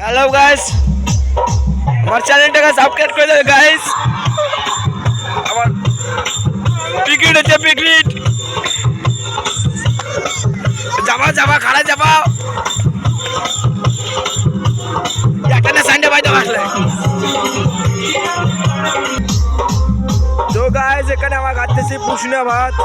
Hello guys, আমার চ্যানেলটাকে subscribe করে দেবে গাইস। আমার পিকনিক হচ্ছে পিকনিক, যাবা যাবা খাড়া যাবা একটা সানডে বাইতে আসলে। তো গাইস এখানে আমার খাচ্ছি পুষনা ভাত।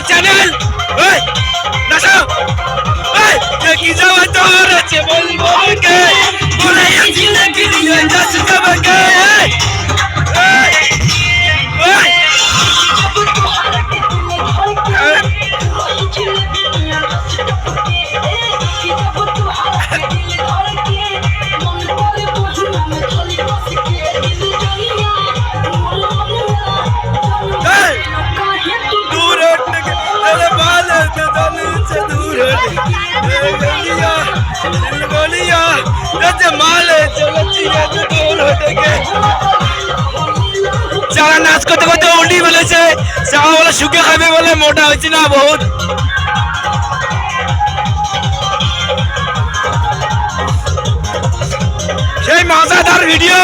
চ্যানেল কি যাওয়া তোর আছে বলবো কে বলে আছি নাকি নিয়ে যাস কাবাকে যারা নাচ করতে করতে উল্টি বলেছে যাওয়া বলে শুকে খাবে বলে মোটা হয়েছে না বহুত। সেই মজাদার ভিডিও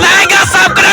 লাইক আর সাবস্ক্রাইব